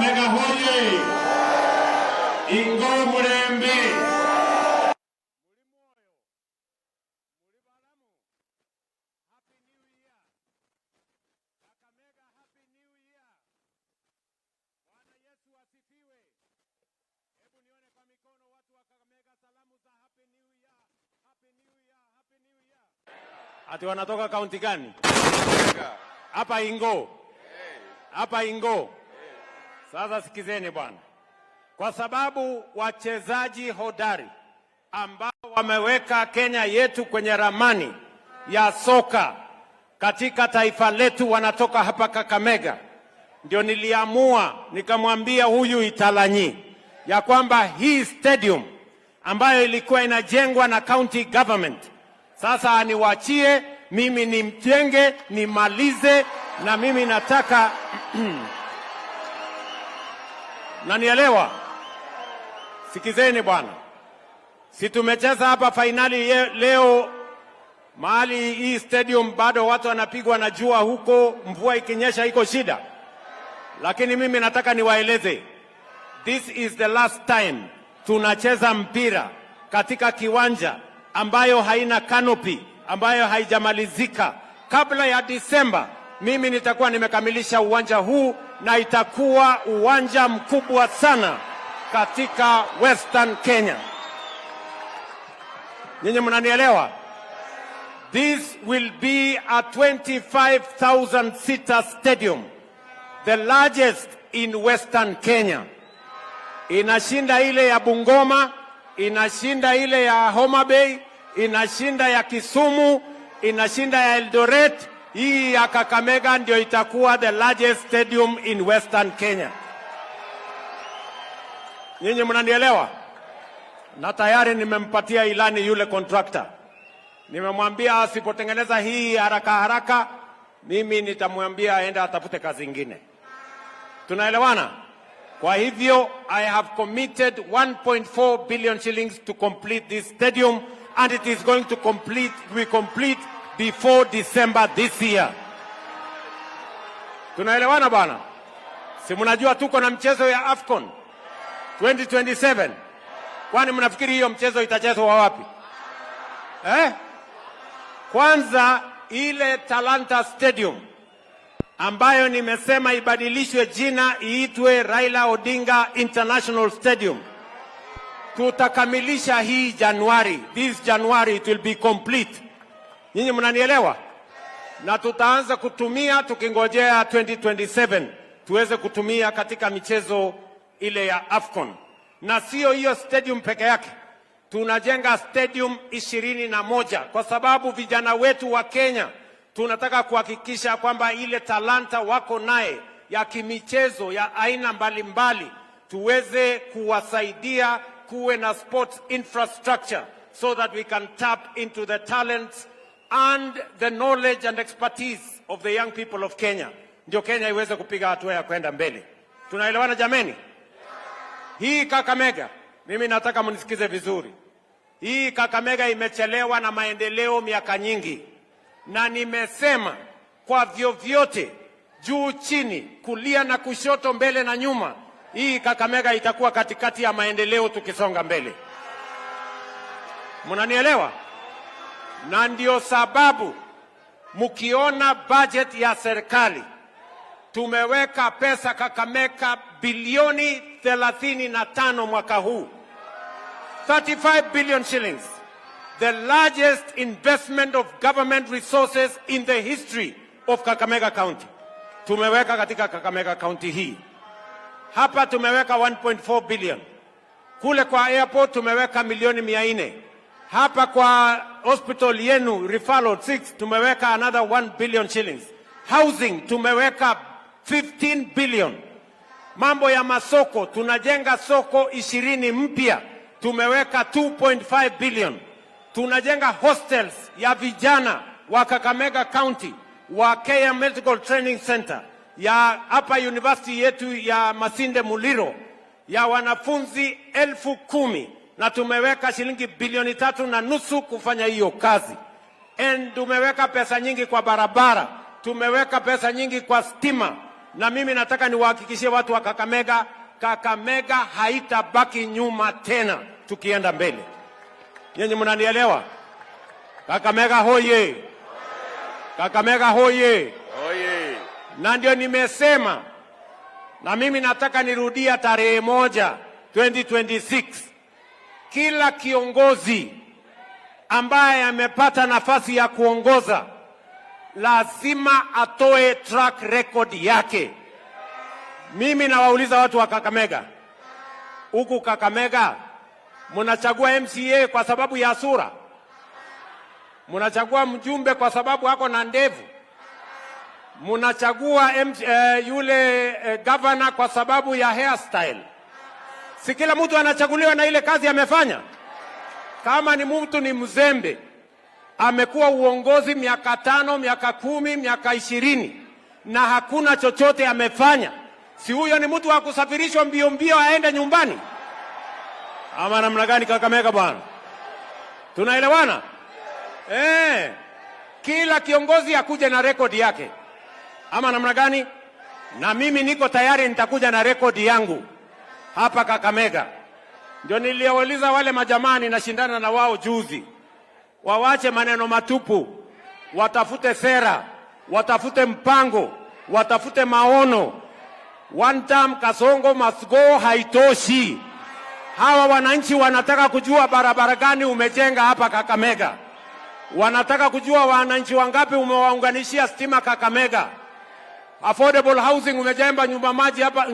Kakamega hoye! Ingo Murembe! Ati wanatoka kaunti gani? Hapa Ingo. Hapa Ingo. Sasa sikizeni bwana. Kwa sababu wachezaji hodari ambao wameweka Kenya yetu kwenye ramani ya soka katika taifa letu wanatoka hapa Kakamega. Ndio niliamua nikamwambia huyu Italanyi ya kwamba hii stadium ambayo ilikuwa inajengwa na county government sasa aniwachie mimi nimjenge, nimalize, na mimi nataka nanielewa. Sikizeni bwana. Si tumecheza hapa finali leo mahali hii stadium bado watu wanapigwa na jua huko, mvua ikinyesha iko shida. Lakini mimi nataka niwaeleze, this is the last time tunacheza mpira katika kiwanja ambayo haina canopy, ambayo haijamalizika. Kabla ya Disemba mimi nitakuwa nimekamilisha uwanja huu na itakuwa uwanja mkubwa sana katika Western Kenya. Nyinyi mnanielewa? This will be a 25,000 seater stadium, the largest in Western Kenya. Inashinda ile ya Bungoma, inashinda ile ya Homa Bay, inashinda ya Kisumu, inashinda ya Eldoret. Hii ya Kakamega ndio itakuwa the largest stadium in Western Kenya. Nyinyi mnanielewa? Na tayari nimempatia ilani yule contractor. Nimemwambia asipotengeneza hii haraka haraka, mimi nitamwambia aende atafute kazi nyingine. Tunaelewana? Kwa hivyo, I have committed 1.4 billion shillings to complete this stadium, and it is going to be complete before December this year. Tunaelewana bwana? Si mnajua tuko na mchezo ya AFCON 2027. Kwani mnafikiri hiyo mchezo itachezwa wapi? Kwanza ile Talanta Stadium ambayo nimesema ibadilishwe jina iitwe Raila Odinga International Stadium. Tutakamilisha hii Januari. This January it will be complete. Nyinyi mnanielewa? Na tutaanza kutumia tukingojea 2027 tuweze kutumia katika michezo ile ya AFCON. Na sio hiyo stadium peke yake. Tunajenga stadium 21 kwa sababu vijana wetu wa Kenya tunataka kuhakikisha kwamba ile talanta wako naye ya kimichezo ya aina mbalimbali tuweze kuwasaidia kuwe na sports infrastructure so that we can tap into the talents and the knowledge and expertise of the young people of Kenya. Ndio Kenya iweze kupiga hatua ya kwenda mbele. Tunaelewana jameni? Hii Kakamega, mimi nataka mnisikize vizuri. Hii Kakamega imechelewa na maendeleo miaka nyingi. Na nimesema kwa vyovyote, juu chini, kulia na kushoto, mbele na nyuma, hii Kakamega itakuwa katikati ya maendeleo tukisonga mbele. Mnanielewa? Na ndio sababu mkiona budget ya serikali tumeweka pesa Kakamega bilioni 35 mwaka huu. 35 billion shillings. The largest investment of government resources in the history of Kakamega County. Tumeweka katika Kakamega County hii. Hapa tumeweka 1.4 billion. Kule kwa airport tumeweka milioni 400. Hapa kwa hospital yenu referral 6 tumeweka another 1 billion shillings. Housing tumeweka 15 billion. Mambo ya masoko, tunajenga soko 20 mpya. Tumeweka 2.5 billion. Tunajenga hostels ya vijana wa Kakamega County wa KM Medical Training Center, ya hapa university yetu ya Masinde Muliro ya wanafunzi 10,000, na tumeweka shilingi bilioni 3.5 kufanya hiyo kazi. Tumeweka pesa nyingi kwa barabara, tumeweka pesa nyingi kwa stima, Na mimi nataka niwahakikishie watu wa Kakamega, Kakamega haitabaki nyuma tena tukienda mbele. Nyinyi mnanielewa? Kakamega hoye! Kakamega hoye! Oye. Na ndio nimesema, na mimi nataka nirudia tarehe 1 2026, kila kiongozi ambaye amepata nafasi ya kuongoza lazima atoe track record yake. Mimi nawauliza watu wa Kakamega, huku Kakamega mnachagua MCA kwa sababu ya sura? Mnachagua mjumbe kwa sababu ako na ndevu? Mnachagua governor kwa sababu ya hairstyle? Si kila mtu anachaguliwa na ile kazi amefanya. Kama ni mtu ni mzembe, amekuwa uongozi miaka 5, miaka 10, miaka 20 na hakuna chochote amefanya, si huyo ni mtu wa kusafirishwa mbio mbio aende nyumbani? Ama namna gani Kakamega bwana? Tunaelewana? Kila kiongozi akuje na rekodi yake. Ama namna gani? Na mimi niko tayari, nitakuja na rekodi yangu hapa Kakamega. Ndio niliwauliza wale majamani nashindana na wao juzi, wawache maneno matupu, watafute sera, watafute mpango, watafute maono. One term Kasongo must go haitoshi. Hawa wananchi wanataka kujua barabara gani umejenga hapa Kakamega. Wanataka kujua wananchi wangapi umewaunganishia stima Kakamega. Affordable housing umejenga nyumba maji hapa,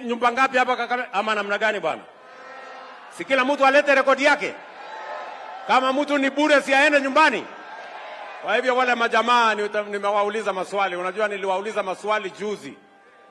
nyumba ngapi hapa Kakamega? Ama namna gani bwana? Si kila mtu alete rekodi yake. Kama mtu ni bure si aende nyumbani. Kwa hivyo wale majamaa nimewauliza maswali. Unajua niliwauliza maswali juzi,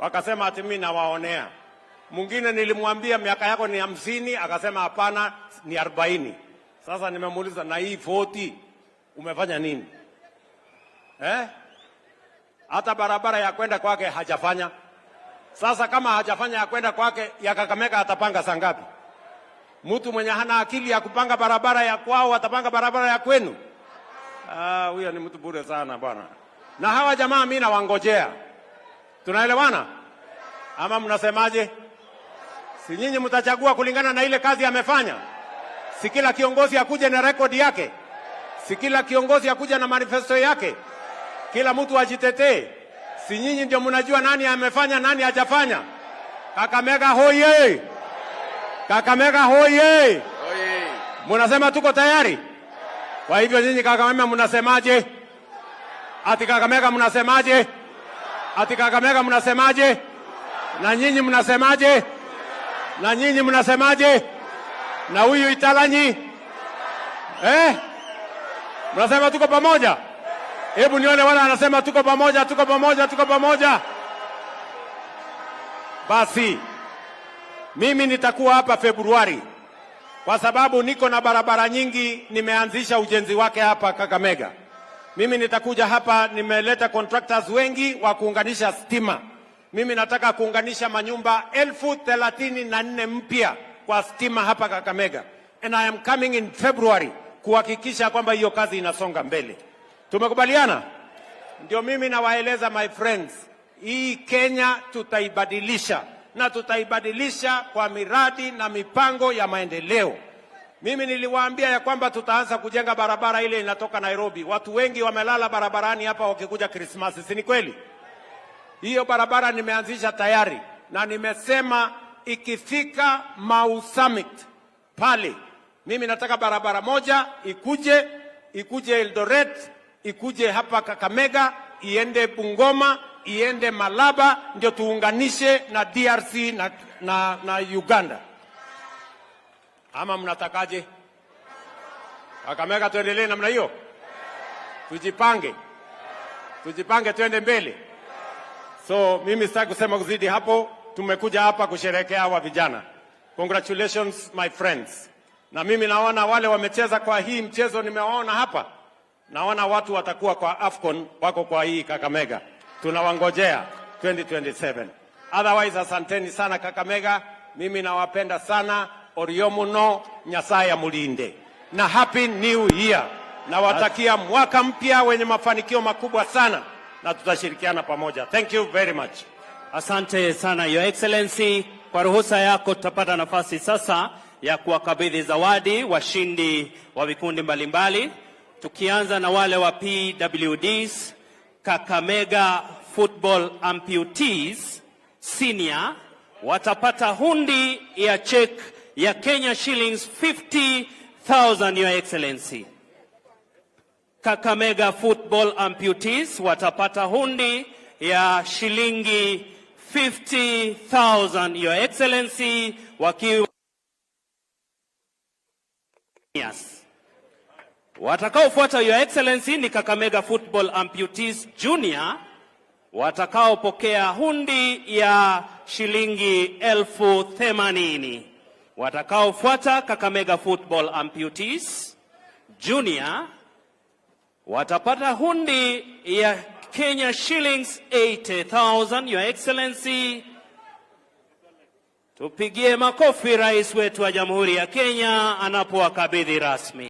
wakasema ati mimi nawaonea. Mwingine nilimwambia miaka yako ni 50, akasema hapana ni 40. Sasa nimemuuliza na hii 40 umefanya nini? Hata barabara ya kwenda kwake hajafanya. Sasa kama hajafanya ya kwenda kwake, ya Kakamega atapanga saa ngapi? Mtu mwenye hana akili ya kupanga barabara ya kwao atapanga barabara ya kwenu? Huyo ni mtu bure sana bwana. Na hawa jamaa mimi nawangojea. Tunaelewana? Ama mnasemaje? Si nyinyi mtachagua kulingana na ile kazi amefanya? Si kila kiongozi akuje na rekodi yake? Si kila kiongozi akuje na manifesto yake? Kila mtu ajitetee? Si nyinyi ndio mnajua nani amefanya nani hajafanya? Kakamega hoye! Kakamega hoye! Oye. Mnasema tuko tayari? Kwa hivyo nyinyi Kakamega mnasemaje? Ati Kakamega mnasemaje? Ati Kakamega mnasemaje? Na nyinyi mnasemaje? Na nyinyi mnasemaje? Na huyu Italanyi? Mnasema tuko pamoja? Hebu nione wala anasema tuko pamoja, tuko pamoja, tuko pamoja. Basi mimi nitakuwa hapa Februari kwa sababu niko na barabara nyingi nimeanzisha ujenzi wake hapa Kakamega. Mimi nitakuja hapa, nimeleta contractors wengi wa kuunganisha stima. Mimi nataka kuunganisha manyumba 34,000 mpya kwa stima hapa Kakamega. And I am coming in February kuhakikisha kwamba hiyo kazi inasonga mbele. Tumekubaliana? Ndio mimi nawaeleza my friends, hii Kenya tutaibadilisha, na tutaibadilisha kwa miradi na mipango ya maendeleo. Mimi niliwaambia ya kwamba tutaanza kujenga barabara ile inatoka Nairobi. Watu wengi wamelala barabarani hapa wakikuja Krismasi, si ni kweli? Hiyo barabara nimeanzisha tayari, na nimesema ikifika Mau Summit pale, mimi nataka barabara moja ikuje Eldoret, ikuje hapa Kakamega, iende Bungoma, iende Malaba, ndio tuunganishe na DRC na Uganda. Ama mnatakaje? Kakamega tuendelee namna hiyo? Tujipange tuende mbele. So mimi sitaki kusema kuzidi hapo. Tumekuja hapa kusherehekea hawa vijana. Congratulations my friends. Na mimi naona wale wamecheza kwa hii mchezo nimewaona hapa. Naona watu watakuwa kwa AFCON wako kwa hii Kakamega. Tunawangojea 2027. Otherwise asanteni sana Kakamega. Mimi nawapenda sana. Oriomuno Nyasaye mulinde. Na happy new year. Nawatakia mwaka mpya wenye mafanikio makubwa sana. na tutashirikiana pamoja. Thank you very much. Asante sana Your Excellency. Kwa ruhusa yako tutapata nafasi sasa ya kuwakabidhi zawadi washindi wa vikundi mbalimbali, tukianza na wale wa PWDs, Kakamega Football Amputees Senior. Watapata hundi ya check ya Kenya shillings 50,000 Your Excellency. Kakamega Football Amputees watapata hundi ya shilingi 50,000 Your Excellency, wakiwa watakaofuata Your Excellency ni Kakamega Football Amputees Junior, watakaopokea hundi ya shilingi 80,000. Watakaofuata Kakamega Football Amputees Junior watapata hundi ya Kenya shillings 80,000 Your Excellency. Tupigie makofi rais wetu wa Jamhuri ya Kenya anapowakabidhi rasmi.